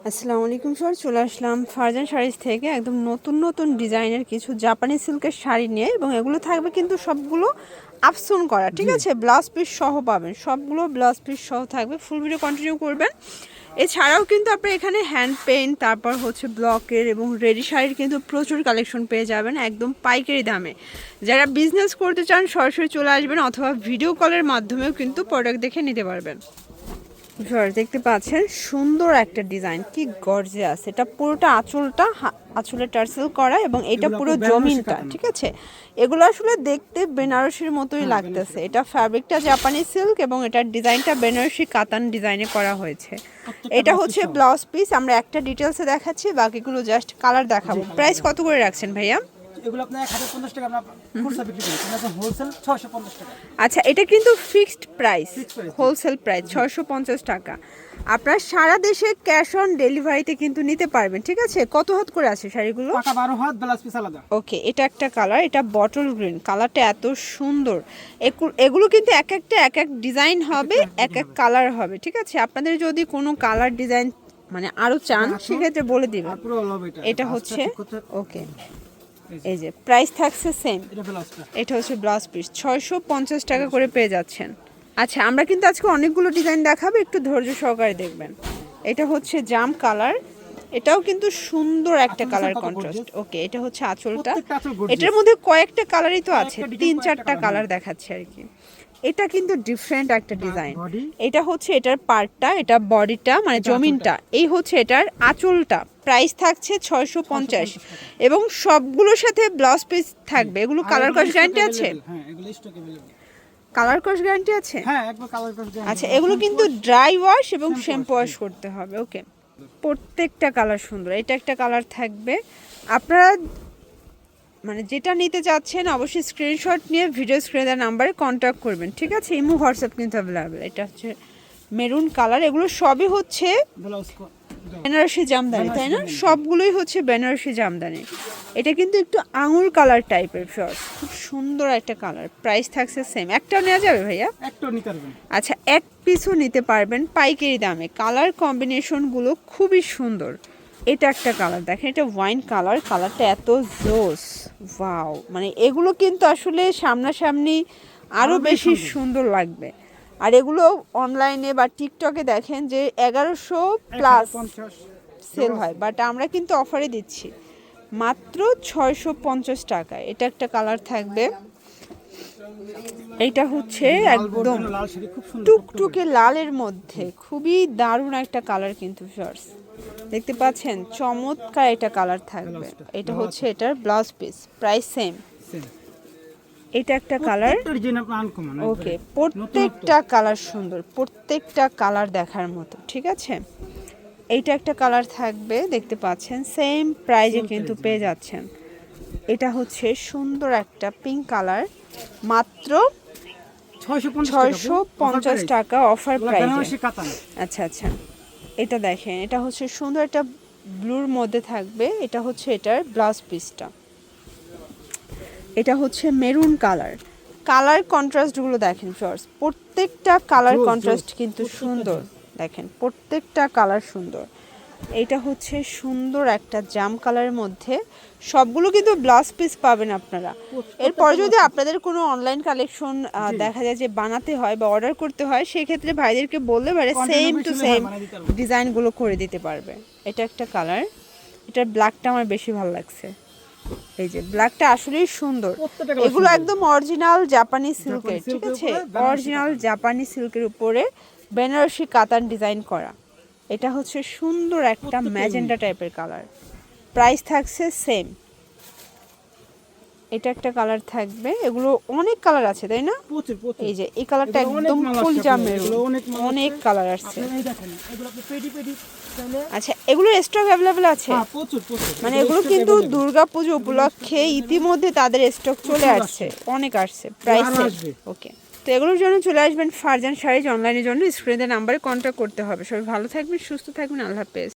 আসসালামু আলাইকুম স্যার, চলে আসলাম ফারজান শাড়িজ থেকে একদম নতুন নতুন ডিজাইনের কিছু জাপানি সিল্কের শাড়ি নিয়ে, এবং এগুলো থাকবে কিন্তু সবগুলো আফসুন করা, ঠিক আছে? ব্লাউজ পিস সহ পাবেন, সবগুলো ব্লাউজ পিস সহ থাকবে। ফুল ভিডিও কন্টিনিউ করবেন। এছাড়াও কিন্তু আপনি এখানে হ্যান্ড পেইন্ট, তারপর হচ্ছে ব্লকের এবং রেডি শাড়ির কিন্তু প্রচুর কালেকশন পেয়ে যাবেন একদম পাইকারি দামে। যারা বিজনেস করতে চান সরাসরি চলে আসবেন, অথবা ভিডিও কলের মাধ্যমেও কিন্তু প্রোডাক্ট দেখে নিতে পারবেন। দেখতে পাচ্ছেন সুন্দর একটা ডিজাইন, কি গর্জিয়াস! এটা পুরোটা আঁচলটা আঁচলে টার্সেল করা, এবং এটা পুরো জমিনটা, ঠিক আছে? এগুলো আসলে দেখতে বেনারসির মতোই লাগতেছে। এটা ফ্যাব্রিকটা জাপানি সিল্ক এবং এটার ডিজাইনটা বেনারসি কাতান ডিজাইনে করা হয়েছে। এটা হচ্ছে ব্লাউজ পিস। আমরা একটা ডিটেলসে দেখাচ্ছি, বাকিগুলো জাস্ট কালার দেখাবো। প্রাইস কত করে রাখছেন ভাইয়া? এগুলো আপনার 1050 টাকা, আমরা খুচরা বিক্রি করি, কিন্তু হোলসেল 650 টাকা। আচ্ছা, এটা কিন্তু ফিক্সড প্রাইস, হোলসেল প্রাইস 650 টাকা। আপনারা সারা দেশে ক্যাশ অন ডেলিভারিতে কিন্তু নিতে পারবেন, ঠিক আছে? কত হাত করে আছে শাড়িগুলো? পাকা 12 হাত, ব্লাউজ পিস আলাদা। ওকে, এটা একটা কালার, এটা বটল গ্রিন কালারটা, এত সুন্দর। এগুলো কিন্তু এক একটা এক এক ডিজাইন হবে, এক এক কালার হবে, ঠিক আছে? আপনাদের যদি কোনো কালার ডিজাইন মানে আরো চান সেক্ষেত্রে বলে দিবেন। এটা হচ্ছে ওকে, এই যে প্রাইস থাকছে সেম। এটা হচ্ছে ব্লাউজ পিস, 650 টাকা করে পেয়ে যাচ্ছেন। আচ্ছা, আমরা কিন্তু আজকে অনেকগুলো ডিজাইন দেখাবো, একটু ধৈর্য সহকারে দেখবেন। এটা হচ্ছে জাম কালার, এটাও কিন্তু সুন্দর একটা কালার কন্ট্রাস্ট। ওকে, এটা হচ্ছে আঁচলটা। এটার মধ্যে কয়েকটা কালারই তো আছে, 3-4টা কালার দেখাচ্ছে আর কি। এটা কিন্তু ডিফারেন্ট একটা ডিজাইন। এটা হচ্ছে এটার পার্টটা, এটা বডিটা মানে জমিনটা, এই হচ্ছে এটার আঁচলটা। প্রাইস থাকছে 650, এবং সবগুলোর সাথে ব্লাউজ পিস থাকবে। এগুলো কালার কস গ্যারান্টি আছে? কালার কস গ্যারান্টি আছে? আচ্ছা, এগুলো কিন্তু ড্রাই ওয়াশ এবং শ্যাম্পু ওয়াশ করতে হবে। ওকে, প্রত্যেকটা কালার সুন্দর। এটা একটা কালার থাকবে। আপনারা মানে যেটা নিতে চাচ্ছেন অবশ্যই স্ক্রিনশট নিয়ে ভিডিও স্ক্রিনে দেওয়া নাম্বারে কন্ট্যাক্ট করবেন, ঠিক আছে? ইমো হোয়াটসঅ্যাপ কিন্তু অ্যাভেলেবেল। এটা হচ্ছে মেরুন কালার, এগুলো সবই হচ্ছে বেনারসি জামদানি, তাই না? সবগুলোই হচ্ছে বেনারসি জামদানি। এটা কিন্তু একটু আঙুর কালার টাইপের শর্টস, খুব সুন্দর একটা কালার। প্রাইস থাকছে সেম। একটাও নেওয়া যাবে ভাইয়া? একটাও নিতে পারবেন। আচ্ছা, এক পিসও নিতে পারবেন পাইকারি দামে। কালার কম্বিনেশনগুলো খুবই সুন্দর। এটা একটা কালার দেখেন, এটা ওয়াইন কালার, কালারটা এত জোস, ওয়াও! মানে এগুলো কিন্তু আসলে সামনাসামনি আরও বেশি সুন্দর লাগবে। আর এগুলো অনলাইনে বা টিকটকে দেখেন যে 1100 প্লাস সেল হয়, বাট আমরা কিন্তু অফারে দিচ্ছি মাত্র 650 টাকায়। এটা একটা কালার থাকবে, এইটা হচ্ছে একদম টুকটুকে লালের মধ্যে খুবই দারুণ একটা কালার কিন্তু শর্টস, দেখতে পাচ্ছেন? চমৎকার এটা কালার থাকবে। এটা হচ্ছে এটার ব্লাউজ পিস, প্রাইস সেম। এটা একটা কালার। ওকে, প্রত্যেকটা কালার সুন্দর, প্রত্যেকটা কালার দেখার মতো, ঠিক আছে? এইটা একটা কালার থাকবে, দেখতে পাচ্ছেন সেম প্রাইজে কিন্তু পেয়ে যাচ্ছেন। এটা হচ্ছে সুন্দর একটা পিঙ্ক কালার, মাত্র 650 টাকা অফার প্রাইজে। আচ্ছা আচ্ছা, এটা দেখেন, এটা হচ্ছে সুন্দর একটা ব্লুর মধ্যে থাকবে। এটা হচ্ছে এটার ব্লাউজ পিসটা। এটা হচ্ছে মেরুন কালার। কালার কন্ট্রাস্টগুলো দেখেন ফ্রেন্ডস, প্রত্যেকটা কালার কন্ট্রাস্ট কিন্তু সুন্দর। দেখেন প্রত্যেকটা কালার সুন্দর। এটা হচ্ছে সুন্দর একটা জাম কালারের মধ্যে, সবগুলো কিন্তু ব্লাউজ পিস পাবেন আপনারা। এরপর যদি আপনাদের কোনো অনলাইন কালেকশন দেখা যায় যে বানাতে হয় বা অর্ডার করতে হয়, সেক্ষেত্রে ভাইদেরকে বললে পারে সেম টু সেম ডিজাইনগুলো করে দিতে পারবে। এটা একটা কালার, এটার ব্ল্যাকটা আমার বেশি ভালো লাগছে। এই যে ব্ল্যাকটা আসলেই সুন্দর। এগুলো একদম অরিজিনাল জাপানি সিল্কের, ঠিক আছে? অরিজিনাল জাপানি সিল্কের উপরে বেনারসি কাতান ডিজাইন করা। এটা হচ্ছে সুন্দর একটা ম্যাজেন্ডা টাইপের কালার, প্রাইস থাকছে সেম। এটা একটা কালার থাকবে, এগুলো অনেক কালার আছে তাই না? এই যে এই কালারটা একদম ফুল জামের, অনেক কালার আসছে। আচ্ছা, এগুলোর স্টক অ্যাভেলেবেল আছে? মানে এগুলো কিন্তু দুর্গাপুজো উপলক্ষে ইতিমধ্যে তাদের স্টক চলে আসছে, অনেক আসছে, প্রাইস ওকে। তো এগুলোর জন্য চলে আসবেন ফারজান শাড়িজ অনলাইনের জন্য, স্ক্রিনের নাম্বারে কন্ট্যাক্ট করতে হবে। সবাই ভালো থাকবেন, সুস্থ থাকবেন, আল্লাহ হাফেজ।